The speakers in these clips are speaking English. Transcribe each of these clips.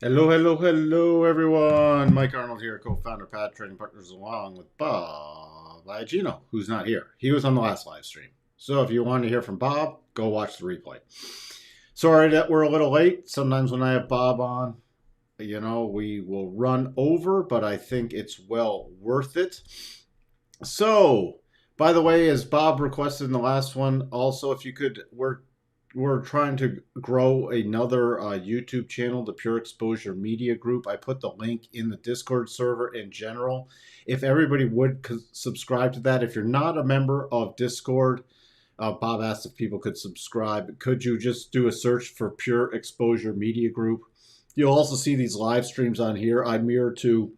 Hello, hello, hello, everyone. Mike Arnold here, co-founder, Pad Trading Partners, along with Bob Iagino, who's not here. He was on the last live stream. So if you want to hear from Bob, go watch the replay. Sorry that we're a little late. Sometimes when I have Bob on, we will run over, but I think it's well worth it. So, by the way, as Bob requested in the last one, also if you could, we're trying to grow another YouTube channel, the Pure Exposure Media Group. I put the link in the Discord server in general. If everybody would subscribe to that, if you're not a member of Discord, Bob asked if people could subscribe. Could you just do a search for Pure Exposure Media Group? You'll also see these live streams on here. I mirror to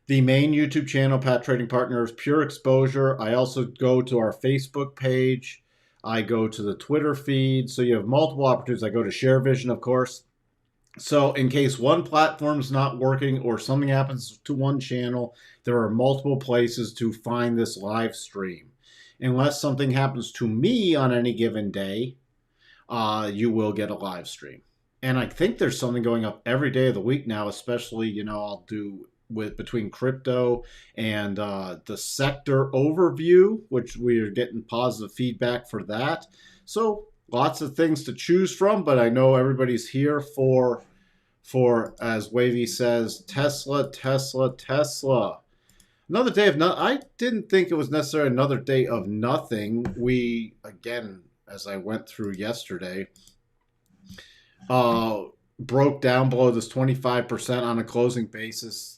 the main YouTube channel, Pat Trading Partners, Pure Exposure. I also go to our Facebook page. I go to the Twitter feed. So you have multiple opportunities. I go to Share Vision, of course. So in case one platform's not working or something happens to one channel, there are multiple places to find this live stream. Unless something happens to me on any given day, you will get a live stream. And I think there's something going up every day of the week now, especially, I'll do with between crypto and the sector overview, which we are getting positive feedback for that. So lots of things to choose from, but I know everybody's here for as Wavy says, Tesla, Tesla, Tesla. Another day of nothing. I didn't think it was necessarily another day of nothing. We, again, as I went through yesterday, broke down below this 25% on a closing basis.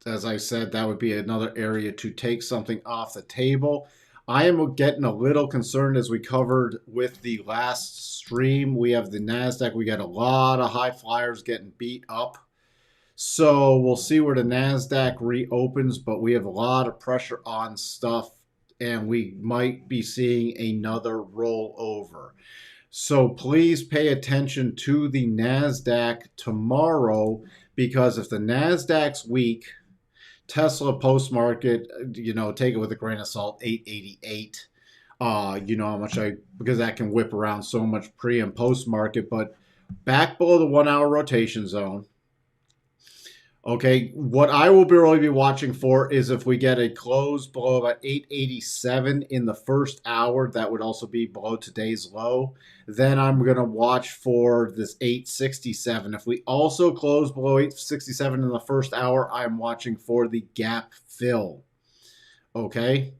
As I said, that would be another area to take something off the table. I am getting a little concerned, as we covered with the last stream. We have the NASDAQ. We got a lot of high flyers getting beat up. So we'll see where the NASDAQ reopens, but we have a lot of pressure on stuff, and we might be seeing another rollover. So please pay attention to the NASDAQ tomorrow, because if the NASDAQ's weak, Tesla post-market, take it with a grain of salt, 888. You know how much because that can whip around so much pre and post-market, but back below the 1 hour rotation zone. Okay, what I will really be watching for is if we get a close below about 887 in the first hour, that would also be below today's low. Then I'm going to watch for this 867. If we also close below 867 in the first hour, I'm watching for the gap fill. Okay,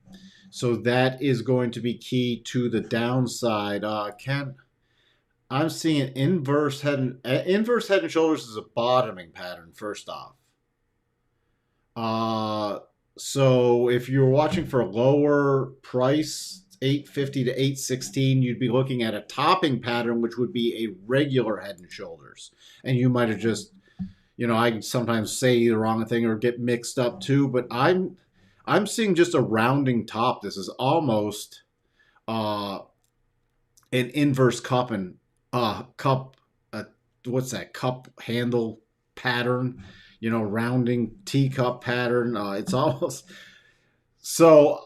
so that is going to be key to the downside. I'm seeing an inverse head and shoulders is a bottoming pattern, first off. So if you're watching for a lower price, 850 to 816, you'd be looking at a topping pattern, which would be a regular head and shoulders. And you might have just, I sometimes say the wrong thing or get mixed up too, but I'm seeing just a rounding top. This is almost an inverse cup and what's that, cup handle pattern, rounding teacup pattern. It's almost so.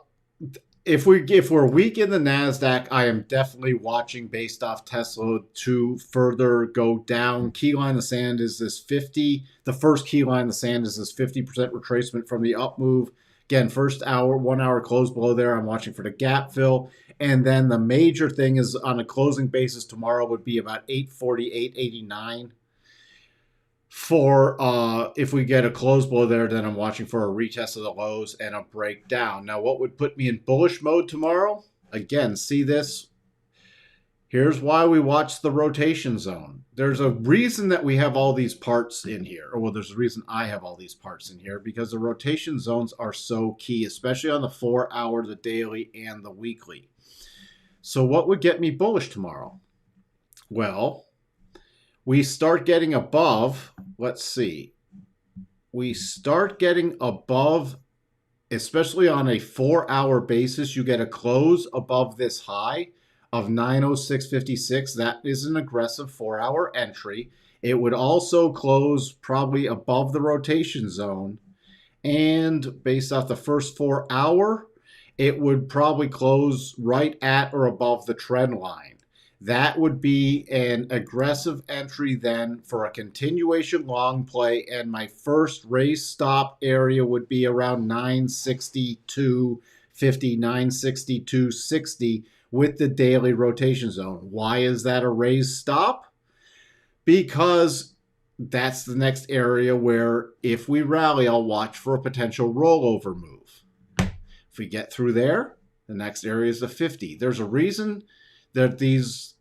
If we're weak in the NASDAQ, I am definitely watching based off Tesla to further go down. Key line in the sand is this 50. The first key line in the sand is this 50% retracement from the up move. Again, first hour, 1 hour close below there. I'm watching for the gap fill. And then the major thing is on a closing basis tomorrow would be about 840, 889. For if we get a close below there, then I'm watching for a retest of the lows and a breakdown. Now, what would put me in bullish mode tomorrow? Again, see this? Here's why we watch the rotation zone. There's a reason that we have all these parts in here. Or, well, there's a reason I have all these parts in here, because the rotation zones are so key, especially on the 4 hour, the daily, and the weekly. So what would get me bullish tomorrow? Well, we start getting above, let's see. We start getting above, especially on a 4 hour basis, you get a close above this high of 906.56. That is an aggressive 4 hour entry. It would also close probably above the rotation zone. And based off the first 4 hour, it would probably close right at or above the trend line. That would be an aggressive entry then for a continuation long play. And my first raise stop area would be around 962.50, 962.60 with the daily rotation zone. Why is that a raise stop? Because that's the next area where if we rally, I'll watch for a potential rollover move. If we get through there, the next area is the 50. There's a reason that these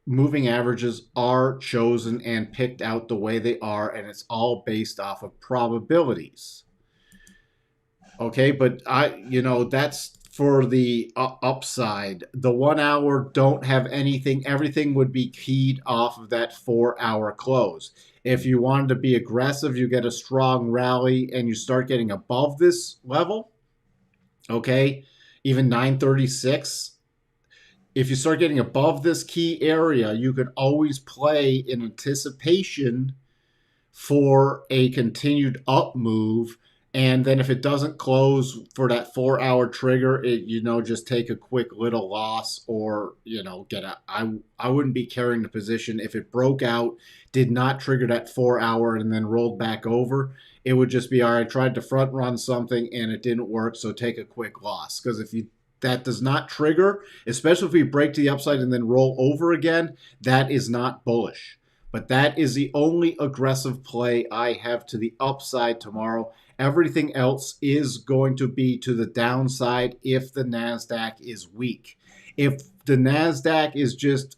moving averages are chosen and picked out the way they are, and it's all based off of probabilities. Okay, but that's for the upside. The 1 hour don't have anything. Everything would be keyed off of that 4 hour close. If you wanted to be aggressive, you get a strong rally and you start getting above this level. Okay, even 936. If you start getting above this key area, you can always play in anticipation for a continued up move. And then if it doesn't close for that 4 hour trigger, just take a quick little loss or, get out. I wouldn't be carrying the position. If it broke out, did not trigger that 4 hour and then rolled back over, it would just be, all right, I tried to front run something and it didn't work. So take a quick loss. Because that does not trigger, especially if we break to the upside and then roll over again, that is not bullish. But that is the only aggressive play I have to the upside tomorrow. Everything else is going to be to the downside if the NASDAQ is weak. If the NASDAQ is just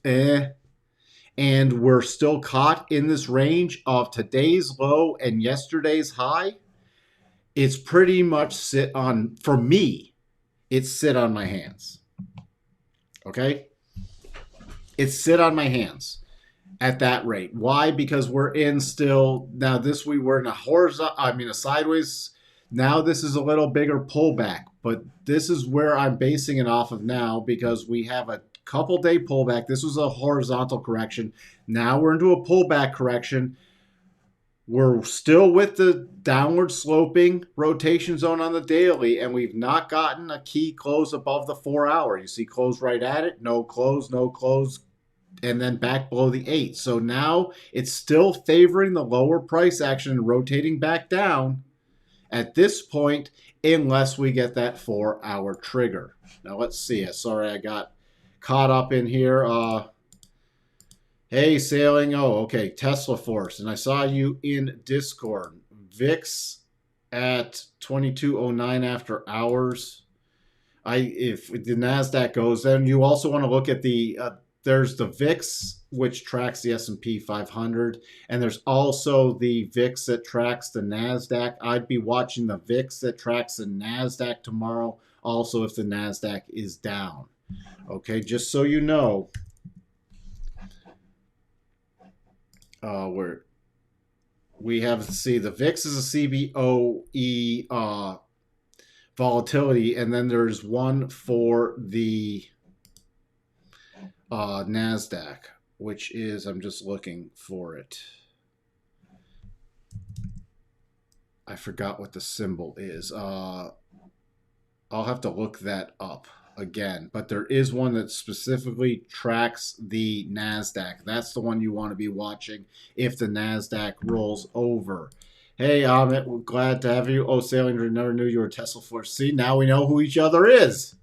and we're still caught in this range of today's low and yesterday's high, it's pretty much for me, it's sit on my hands. Okay? It's sit on my hands at that rate. Why? Because we're in still, now this week we're in a sideways. Now this is a little bigger pullback, but this is where I'm basing it off of now because we have a couple day pullback. This was a horizontal correction. Now we're into a pullback correction. We're still with the downward sloping rotation zone on the daily, and we've not gotten a key close above the 4 hour. You see close right at it, no close, and then back below the 8. So now it's still favoring the lower price action and rotating back down at this point, unless we get that 4 hour trigger. Now let's see. Sorry, I got caught up in here. Hey, sailing. Oh, okay. Tesla Force. And I saw you in Discord. VIX at 2209 after hours. If the NASDAQ goes, then you also want to look at there's the VIX, which tracks the S&P 500. And there's also the VIX that tracks the NASDAQ. I'd be watching the VIX that tracks the NASDAQ tomorrow. Also, if the NASDAQ is down. Okay, just so you know. Where we have the VIX is a CBOE volatility, and then there's one for the NASDAQ, which is, I'm just looking for it. I forgot what the symbol is. I'll have to look that up again, but there is one that specifically tracks the NASDAQ. That's the one you want to be watching if the NASDAQ rolls over. Hey, Amit, we're glad to have you. Oh, Sailing, never knew you were Tesla Force. See, now we know who each other is.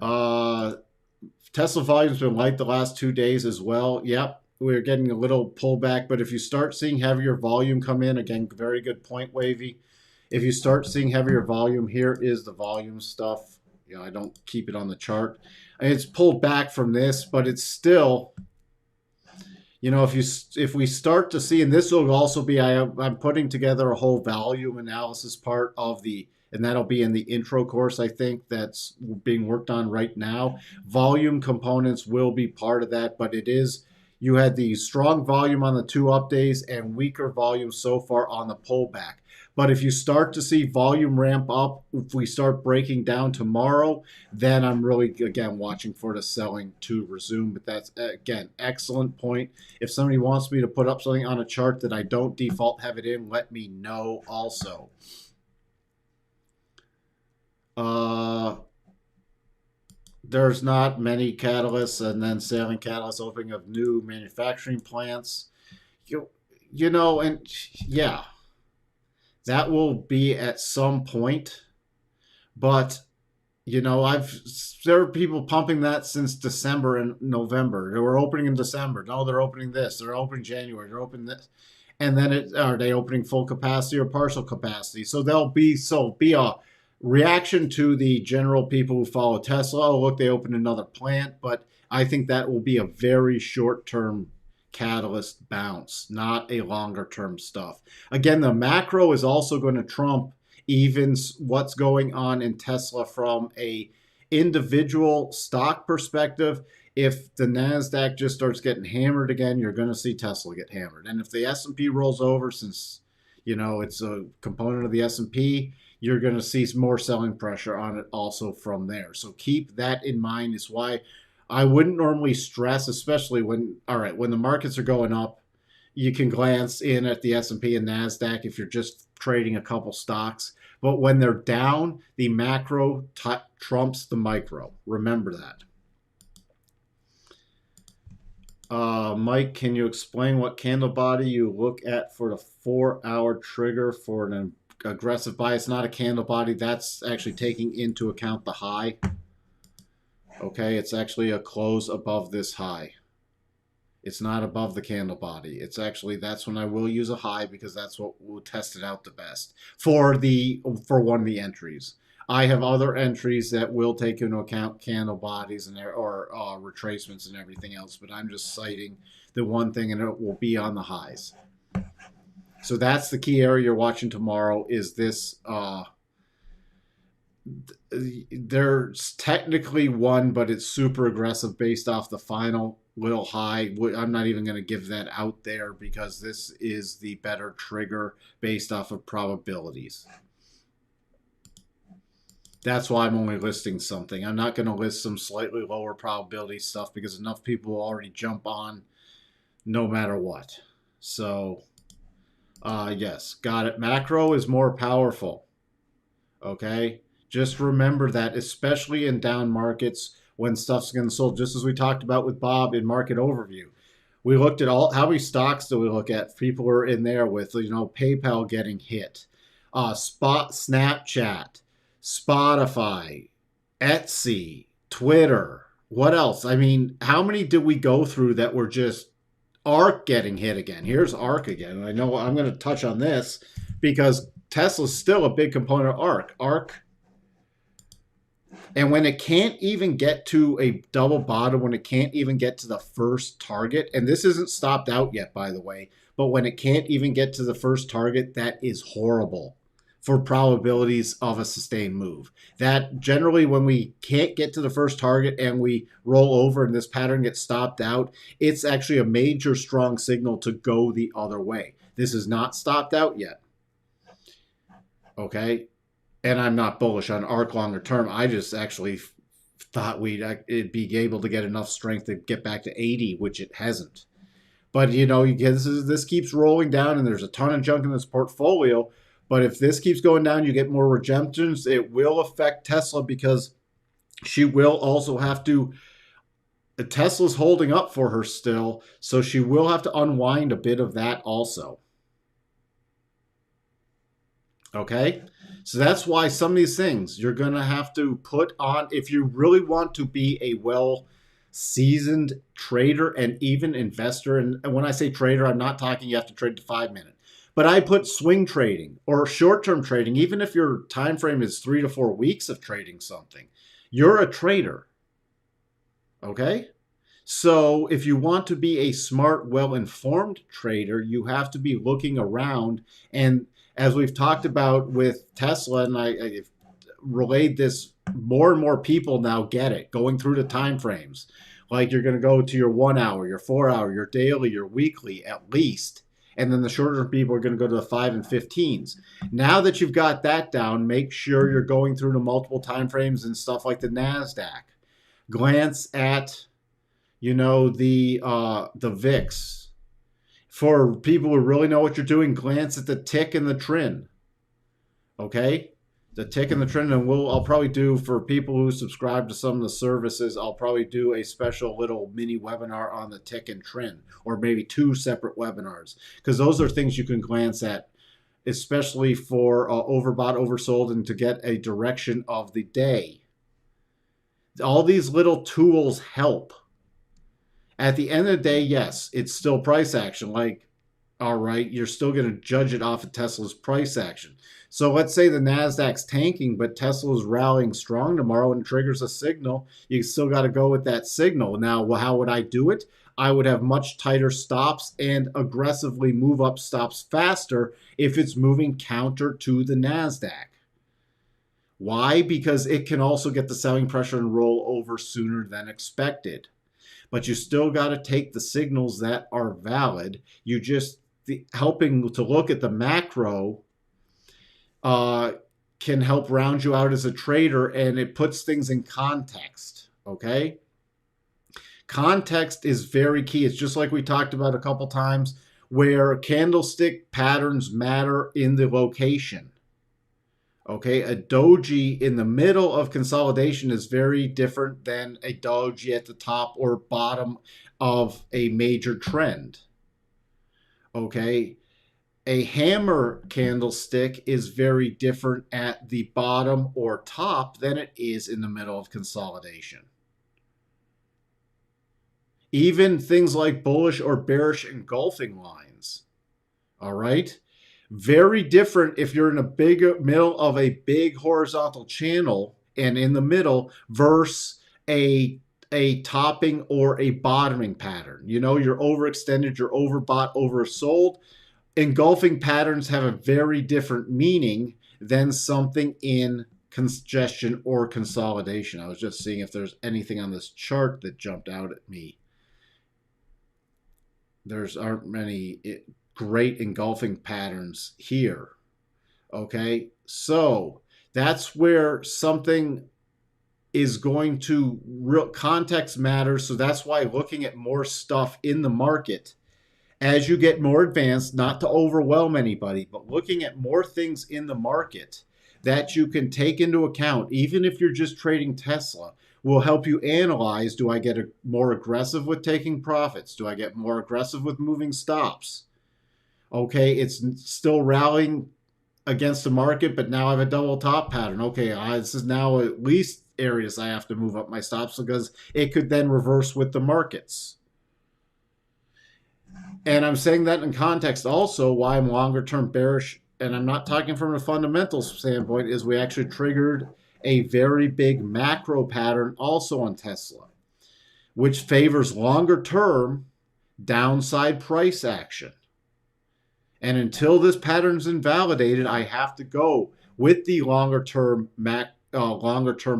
Tesla volume's been light the last 2 days as well. Yep, we're getting a little pullback, but if you start seeing heavier volume come in, again, very good point, Wavy. If you start seeing heavier volume, here is the volume stuff. I don't keep it on the chart. It's pulled back from this, but it's still, if we start to see, and this will also be, I'm putting together a whole volume analysis part of and that'll be in the intro course, I think, that's being worked on right now. Volume components will be part of that, but you had the strong volume on the 2 up days and weaker volume so far on the pullback. But if you start to see volume ramp up, if we start breaking down tomorrow, then I'm really, again, watching for the selling to resume. But that's, again, excellent point. If somebody wants me to put up something on a chart that I don't default have it in, let me know also. there's not many catalysts, and then selling catalysts, opening of new manufacturing plants. You, you know, and yeah, that will be at some point. But there are people pumping that since December and November. They were opening in December. No, they're opening this. They're opening January. They're opening this. And then are they opening full capacity or partial capacity? So be a reaction to the general people who follow Tesla. Oh, look, they opened another plant, but I think that will be a very short term catalyst bounce, not a longer term stuff. Again, the macro is also going to trump even what's going on in Tesla from a individual stock perspective. If the Nasdaq just starts getting hammered again, you're going to see Tesla get hammered. And if the S&P rolls over, since it's a component of the S&P, you're going to see more selling pressure on it also from there. So keep that in mind. Is why I wouldn't normally stress, especially when the markets are going up. You can glance in at the S&P and Nasdaq if you're just trading a couple stocks. But when they're down, the macro trumps the micro. Remember that. Mike, can you explain what candle body you look at for the 4-hour trigger for an aggressive buy? It's not a candle body. That's actually taking into account the high. Okay, it's actually a close above this high. It's not above the candle body. It's actually, that's when I will use a high, because that's what will test it out the best for one of the entries. I have other entries that will take into account candle bodies and or retracements and everything else, but I'm just citing the one thing, and it will be on the highs. So that's the key area you're watching tomorrow. Is this? There's technically one, but it's super aggressive based off the final little high. I'm not even going to give that out there, because this is the better trigger based off of probabilities. That's why I'm only listing something. I'm not going to list some slightly lower probability stuff, because enough people will already jump on no matter what. So, yes, got it. Macro is more powerful. Okay? Just remember that, especially in down markets when stuff's getting sold, just as we talked about with Bob in Market Overview. We looked at how many stocks do we look at? People are in there with, PayPal getting hit, Snapchat, Spotify, Etsy, Twitter. What else? I mean, how many did we go through that were just ARK getting hit again? Here's ARK again. I know I'm going to touch on this because Tesla's still a big component of ARK. And when it can't even get to a double bottom, when it can't even get to the first target, and this isn't stopped out yet, by the way, but when it can't even get to the first target, that is horrible for probabilities of a sustained move. That generally, when we can't get to the first target and we roll over and this pattern gets stopped out, it's actually a major strong signal to go the other way. This is not stopped out yet. Okay? And I'm not bullish on ARK longer term. I just actually thought it'd be able to get enough strength to get back to 80, which it hasn't. But, this keeps rolling down, and there's a ton of junk in this portfolio. But if this keeps going down, you get more redemptions. It will affect Tesla, because she will also have to. Tesla's holding up for her still, so she will have to unwind a bit of that also. Okay? So that's why some of these things you're going to have to put on, if you really want to be a well-seasoned trader and even investor. And when I say trader, I'm not talking you have to trade to 5 minute. But I put swing trading or short-term trading, even if your time frame is 3 to 4 weeks of trading something, you're a trader. Okay? So if you want to be a smart, well-informed trader, you have to be looking around. And as we've talked about with Tesla, and I've relayed this, more and more people now get it, going through the time frames. Like, you're going to go to your 1 hour, your 4 hour, your daily, your weekly at least. And then the shorter people are going to go to the 5 and 15s. Now that you've got that down, make sure you're going through the multiple time frames and stuff like the NASDAQ. Glance at, the VIX. For people who really know what you're doing, glance at the tick and the trend. Okay? The tick and the trend, and I'll probably do, for people who subscribe to some of the services, I'll probably do a special little mini webinar on the tick and trend, or maybe 2 separate webinars, because those are things you can glance at, especially for overbought, oversold, and to get a direction of the day. All these little tools help. At the end of the day, yes, it's still price action. Like, all right, you're still going to judge it off of Tesla's price action. So let's say the NASDAQ's tanking, but Tesla's rallying strong tomorrow and triggers a signal. You still got to go with that signal. Now, how would I do it? I would have much tighter stops and aggressively move up stops faster if it's moving counter to the NASDAQ. Why? Because it can also get the selling pressure and roll over sooner than expected. But you still got to take the signals that are valid. You just helping to look at the macro can help round you out as a trader, and it puts things in context, okay? Context is very key. It's just like we talked about a couple times, where candlestick patterns matter in the location. Okay, a doji in the middle of consolidation is very different than a doji at the top or bottom of a major trend. Okay, a hammer candlestick is very different at the bottom or top than it is in the middle of consolidation. Even things like bullish or bearish engulfing lines. All right. Very different if you're in a big middle of a big horizontal channel and in the middle versus a topping or a bottoming pattern. You know, you're overextended, you're overbought, oversold. Engulfing patterns have a very different meaning than something in congestion or consolidation. I was just seeing if there's anything on this chart that jumped out at me. Aren't many great engulfing patterns here. Okay, so that's where something is going to, real context matters. So that's why looking at more stuff in the market as you get more advanced, not to overwhelm anybody, but looking at more things in the market that you can take into account, even if you're just trading Tesla, will help you analyze, do I get more aggressive with taking profits? Do I get more aggressive with moving stops? Okay, it's still rallying against the market, but now I have a double top pattern. Okay, this is now at least areas I have to move up my stops because it could then reverse with the markets. And I'm saying that in context also why I'm longer term bearish, and I'm not talking from a fundamental standpoint, is we actually triggered a very big macro pattern also on Tesla, which favors longer term downside price action. And until this pattern is invalidated, I have to go with the longer term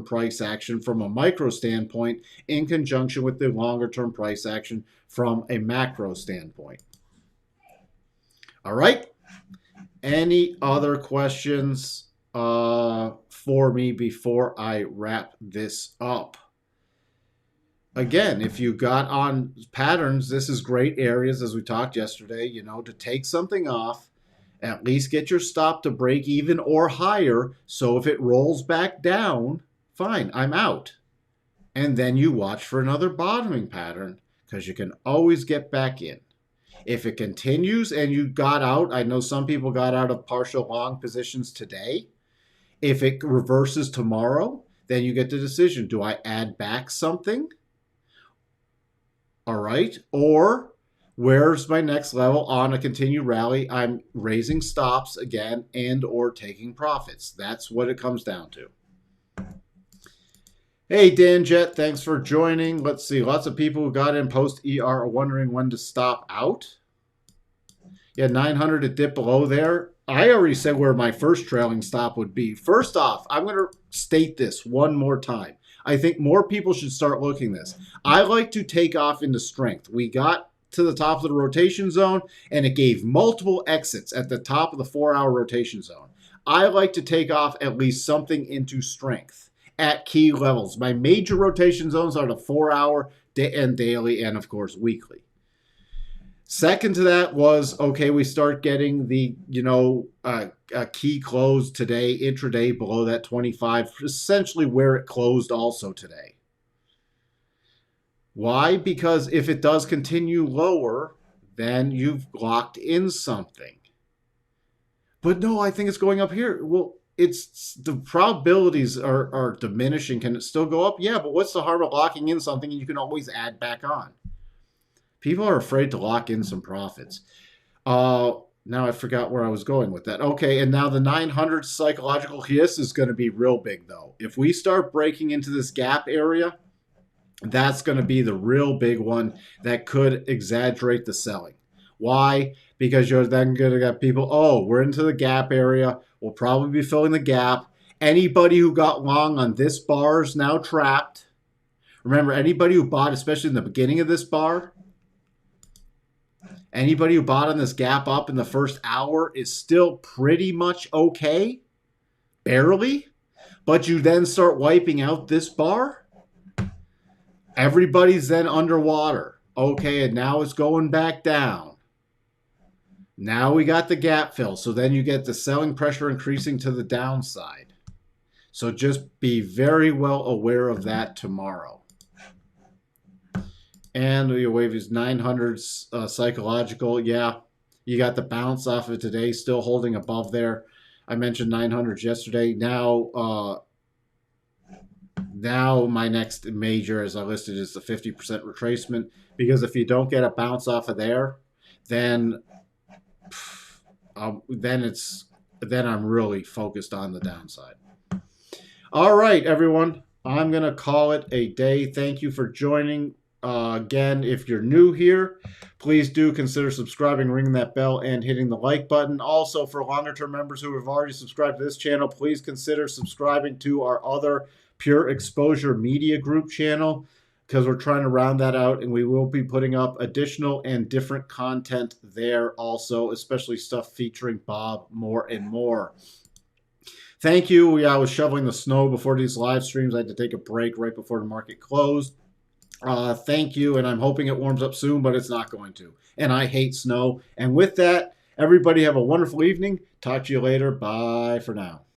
price action from a micro standpoint in conjunction with the longer term price action from a macro standpoint. All right. Any other questions for me before I wrap this up? Again, if you got on patterns, this is great areas, as we talked yesterday, you know, to take something off, at least get your stop to break even or higher. So if it rolls back down, fine, I'm out. And then you watch for another bottoming pattern because you can always get back in. If it continues and you got out, I know some people got out of partial long positions today. If it reverses tomorrow, then you get the decision. Do I add back something? All right. Or where's my next level on a continued rally? I'm raising stops again and or taking profits. That's what it comes down to. Hey, Dan Jet, thanks for joining. Let's see. Lots of people who got in post-ER are wondering when to stop out. Yeah, 900 to dip below there. I already said where my first trailing stop would be. First off, I'm going to state this one more time. I think more people should start looking at this. I like to take off into strength. We got to the top of the rotation zone, and it gave multiple exits at the top of the 4-hour rotation zone. I like to take off at least something into strength at key levels. My major rotation zones are the 4-hour and daily and, of course, weekly. Second to that was, okay, we start getting the, key close today, intraday below that 25, essentially where it closed also today. Why? Because if it does continue lower, then you've locked in something. But no, I think it's going up here. Well, it's the probabilities are diminishing. Can it still go up? Yeah, but what's the harm of locking in something and you can always add back on? People are afraid to lock in some profits. Now I forgot where I was going with that. Okay, and now the 900 psychological hiss is going to be real big, though. If we start breaking into this gap area, that's going to be the real big one that could exaggerate the selling. Why? Because you're then going to get people, oh, we're into the gap area. We'll probably be filling the gap. Anybody who got long on this bar is now trapped. Remember, anybody who bought, especially in the beginning of this bar, anybody who bought on this gap up in the first hour is still pretty much okay, barely. But you then start wiping out this bar, everybody's then underwater. Okay, and now it's going back down. Now we got the gap fill. So then you get the selling pressure increasing to the downside. So just be very well aware of that tomorrow. And your wave is 900 psychological. Yeah, you got the bounce off of today, still holding above there. I mentioned 900s yesterday. Now my next major, as I listed, is the 50% retracement. Because if you don't get a bounce off of there, then I'm really focused on the downside. All right, everyone. I'm going to call it a day. Thank you for joining. Again, if you're new here, please do consider subscribing, ringing that bell, and hitting the like button. Also, for longer-term members who have already subscribed to this channel, please consider subscribing to our other Pure Exposure Media Group channel, because we're trying to round that out, and we will be putting up additional and different content there also, especially stuff featuring Bob more and more. Thank you. I was shoveling the snow before these live streams. I had to take a break right before the market closed. Thank you, and I'm hoping it warms up soon, but it's not going to. And I hate snow. And with that, everybody have a wonderful evening. Talk to you later. Bye for now.